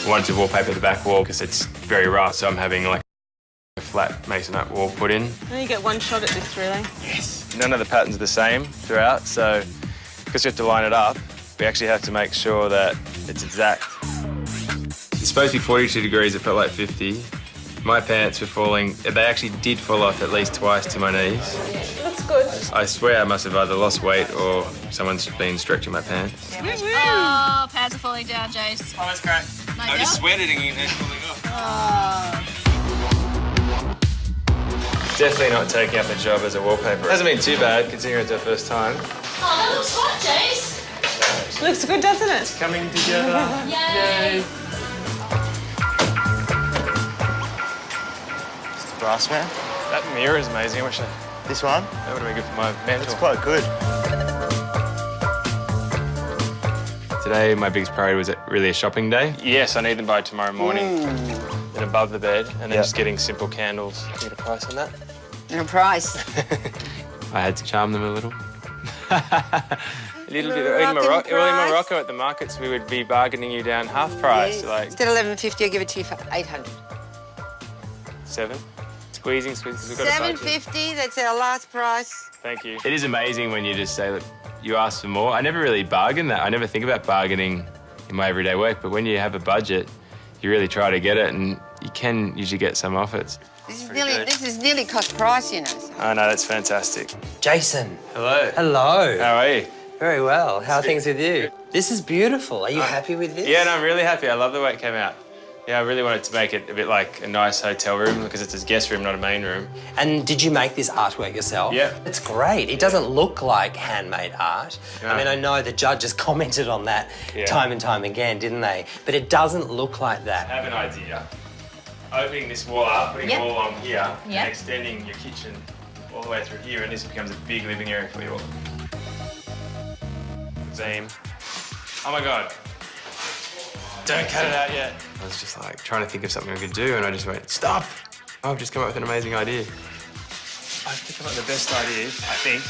I wanted to wallpaper the back wall because it's very rough, so I'm having like a flat masonite wall put in. Now you get one shot at this, really. Yes. None of the patterns are the same throughout, so because we have to line it up, we actually have to make sure that it's exact. It's supposed to be 42 degrees, it felt like 50. My pants were falling, they actually did fall off at least twice to my knees. Looks good. I swear I must have either lost weight or someone's been stretching my pants. Oh, pants are falling down, Jace. Oh, that's great. No I'm just sweating and they're falling off. Definitely not taking up a job as a wallpaper. It hasn't been too bad considering it's our first time. Oh, that looks fun, Jace. Looks good, doesn't it? It's coming together. Yay. Brass man. That mirror is amazing. I wish This one? that would have been good for my mantle. It's quite good. Today, my biggest priority was really a shopping day. Yes, I need them by tomorrow morning. And above the bed, and then just getting simple candles. Can you get a price on that? And a price. I had to charm them a little. A little bit. In Moroccan Morocco, at the markets, we would be bargaining you down half price. Yes. Like Instead of 11.50, I'll give it to you for 800. 7. Squeezing. We've got a budget. 7.50, that's our last price. Thank you. It is amazing when you just say, look, you ask for more. I never really bargain that. I never think about bargaining in my everyday work, but when you have a budget, you really try to get it, and you can usually get some offers. This is nearly cost price, you know. So. Oh, no, that's fantastic. Jason. Hello. Hello. How are you? Very well. How are things with you? This is beautiful. Are you happy with this? Yeah, no, I'm really happy. I love the way it came out. Yeah, I really wanted to make it a bit like a nice hotel room because it's a guest room, not a main room. And did you make this artwork yourself? Yeah. It's great. It doesn't look like handmade art. Yeah. I mean, I know the judges commented on that time and time again, didn't they? But it doesn't look like that. I have an idea. Opening this wall up, putting a wall on here, and Yep. extending your kitchen all the way through here, and this becomes a big living area for you all. Zame. Oh my God. Don't cut it out yet. I was just like trying to think of something I could do, and I just went, stop! Oh, I've just come up with an amazing idea. I've come up with the best idea, I think.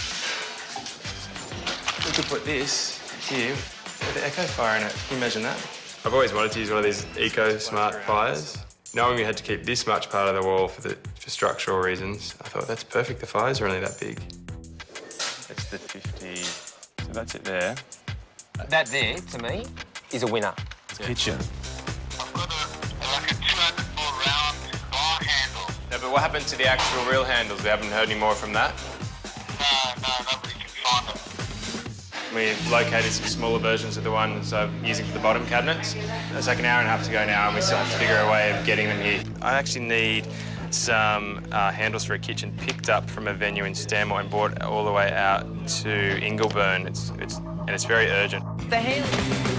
We could put this here with the Echo fire in it. Can you imagine that? I've always wanted to use one of these eco-smart fires. Knowing we had to keep this much part of the wall for structural reasons, I thought that's perfect. The fires are only that big. That's the 50, so that's it there. That there, to me, is a winner. Kitchen. I've got like a 204 round bar handle. No, but what happened to the actual real handles? We haven't heard any more from that. No, nobody can find them. We located some smaller versions of the ones I'm using for the bottom cabinets. It's like an hour and a half to go now, and we still have to figure a way of getting them here. I actually need some handles for a kitchen picked up from a venue in Stanmore and brought all the way out to Ingleburn. And it's very urgent. The handle.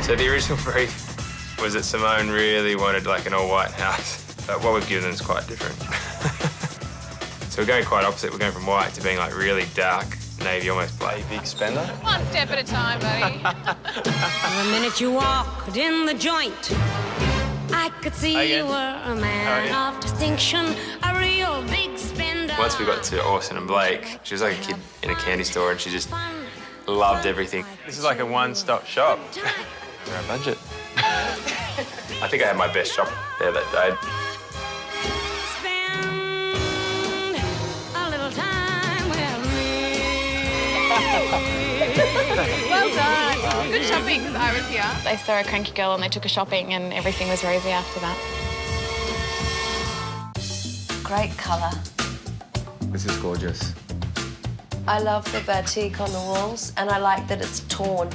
So the original brief was that Simone really wanted like an all-white house, but what we've given them is quite different. So we're going quite opposite. We're going from white to being like really dark navy, almost black. Big spender. One step at a time, buddy. The minute you walked in the joint, I could see you were a man of distinction, a real big spender. Once we got to Orson and Blake, she was like a kid in a candy store, and she just loved everything. This is like a one-stop shop. For our budget. I think I had my best shop there that day. Spend a little time with me. Well done. Good shopping, because I was here. They saw a cranky girl and they took her shopping and everything was rosy after that. Great colour. This is gorgeous. I love the batik on the walls, and I like that it's torn.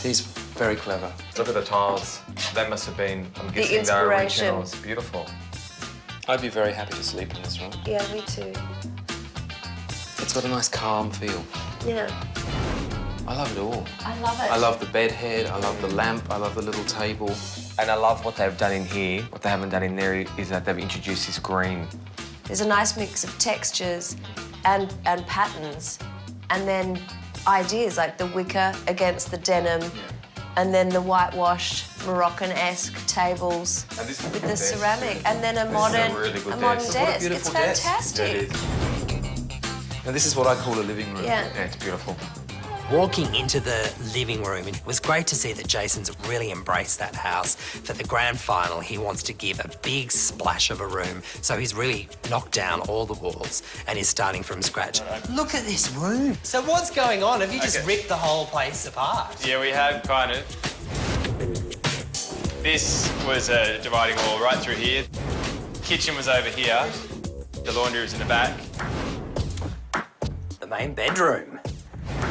He's very clever. Look at the tiles. That must have been, I'm guessing, they're inspiration. original. It's beautiful. I'd be very happy to sleep in this room. Yeah, me too. It's got a nice calm feel. Yeah. I love it all. I love it. I love the bed head, I love the lamp, I love the little table. And I love what they've done in here. What they haven't done in there is that they've introduced this green. There's a nice mix of textures and patterns, and then ideas like the wicker against the denim, and then the whitewashed Moroccan-esque tables with the ceramic, and then a modern, really good modern desk. desk. What a beautiful It's fantastic. desk. Now, this is what I call a living room. Yeah. Yeah, it's beautiful. Walking into the living room, it was great to see that Jason's really embraced that house. For the grand final, he wants to give a big splash of a room, so he's really knocked down all the walls and is starting from scratch. Look at this room. So what's going on? Have you just ripped the whole place apart? Yeah, we have kind of. This was a dividing wall right through here. Kitchen was over here. The laundry was in the back. The main bedroom.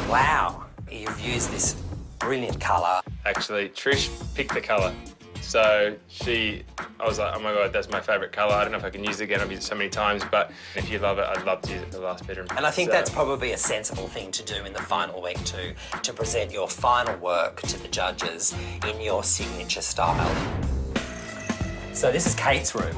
Wow. You've used this brilliant colour. Actually, Trish picked the colour. So I was like, oh my God, that's my favourite colour. I don't know if I can use it again. I've used it so many times, but if you love it, I'd love to use it for the last bedroom. And I think that's probably a sensible thing to do in the final week too, to present your final work to the judges in your signature style. So this is Kate's room.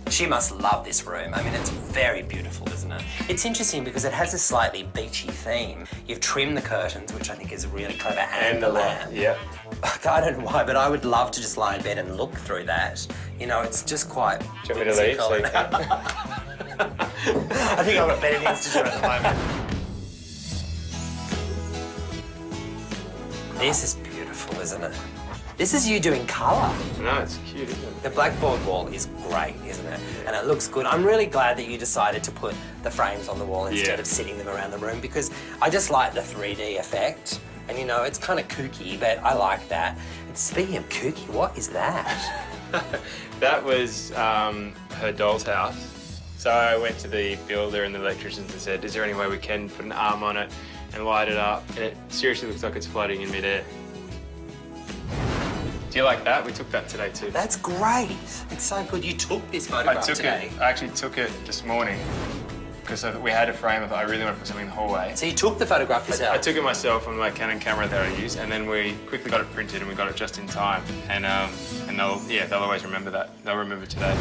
She must love this room. I mean, it's very beautiful, isn't it? It's interesting because it has a slightly beachy theme. You've trimmed the curtains, which I think is really clever, and the lamp. Yeah. I don't know why, but I would love to just lie in bed and look through that. You know, it's just quite... Do you want me to leave? So you can? I think I've got better things to do at the moment. This is beautiful, isn't it? This is you doing colour. No, it's cute, isn't it? The blackboard wall is great, isn't it? And it looks good. I'm really glad that you decided to put the frames on the wall instead of sitting them around the room, because I just like the 3D effect. And, you know, it's kind of kooky, but I like that. And speaking of kooky, what is that? That was her doll's house. So I went to the builder and the electricians and said, is there any way we can put an arm on it and light it up? And it seriously looks like it's floating in midair. Do you like that? We took that today too. That's great. It's so good. You took this photograph today. I actually took it this morning because we had a frame of it. I really want to put something in the hallway. So you took the photograph yourself? I took it myself on my Canon camera that I use, and then we quickly got it printed and we got it just in time. And they'll always remember that. They'll remember today.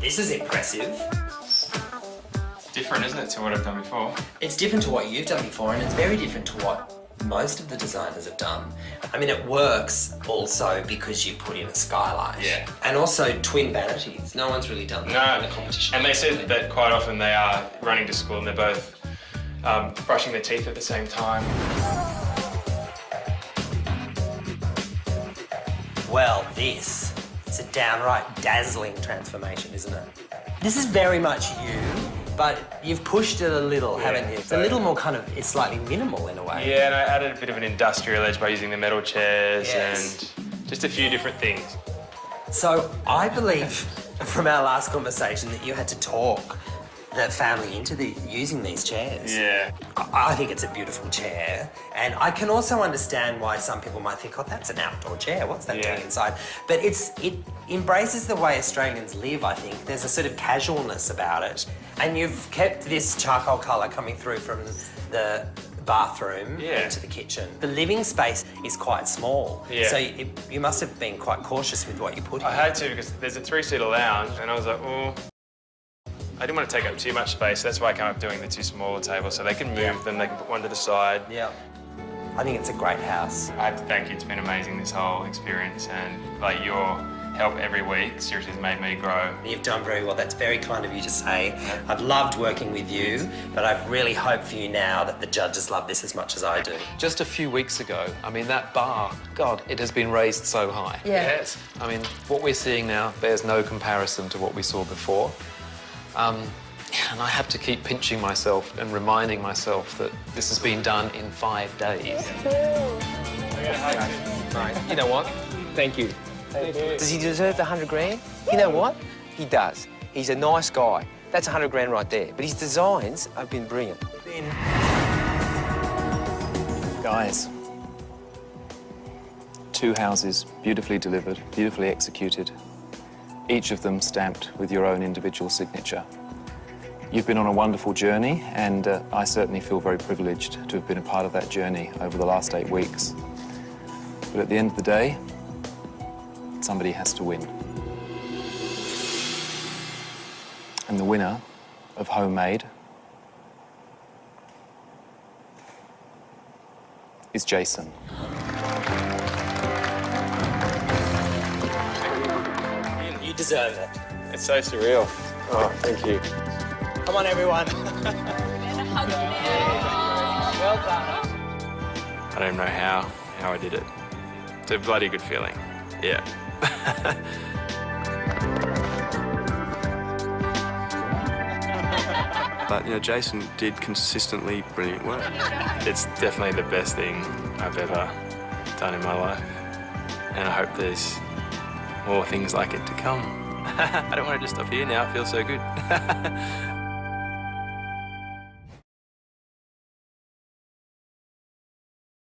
This is impressive. It's different, isn't it, to what I've done before? It's different to what you've done before, and it's very different to what most of the designers have done. I mean, it works also because you put in a skylight. Yeah. And also twin vanities. No one's really done that in a competition. And they said that quite often they are running to school and they're both brushing their teeth at the same time. Well, this is a downright dazzling transformation, isn't it? This is very much you, but you've pushed it a little, haven't you? It's a little more kind of, it's slightly minimal in a way. Yeah, and I added a bit of an industrial edge by using the metal chairs and just a few different things. So I believe from our last conversation that you had to talk the family into using these chairs. Yeah. I think it's a beautiful chair, and I can also understand why some people might think, oh, that's an outdoor chair, what's that doing inside? But it embraces the way Australians live, I think. There's a sort of casualness about it, and you've kept this charcoal colour coming through from the bathroom into the kitchen. The living space is quite small, so you must have been quite cautious with what you put in. I had to, because there's a 3-seater lounge, and I was like, oh, I didn't want to take up too much space. That's why I came up doing the 2 smaller tables, so they can move them, they can put one to the side. Yeah. I think it's a great house. I have to thank you. It's been amazing, this whole experience, and like your help every week seriously has made me grow. You've done very well. That's very kind of you to say. I've loved working with you, but I really hope for you now that the judges love this as much as I do. Just a few weeks ago, I mean, that bar, God, it has been raised so high. Yeah. Yes. I mean, what we're seeing now bears no comparison to what we saw before. And I have to keep pinching myself and reminding myself that this has been done in 5 days. Right, you know what? Thank you. Does he deserve the 100 grand? You know what? He does. He's a nice guy. That's 100 grand right there. But his designs have been brilliant. Guys, 2 houses, beautifully delivered, beautifully executed, each of them stamped with your own individual signature. You've been on a wonderful journey, and I certainly feel very privileged to have been a part of that journey over the last 8 weeks. But at the end of the day, somebody has to win. And the winner of Homemade is Jason. You deserve it. It's so surreal. Oh, thank you. Come on, everyone. Well done. I don't even know how I did it. It's a bloody good feeling. Yeah. But, you know, Jason did consistently brilliant work. It's definitely the best thing I've ever done in my life. And I hope there's more things like it to come. I don't want to just stop here now. It feels so good.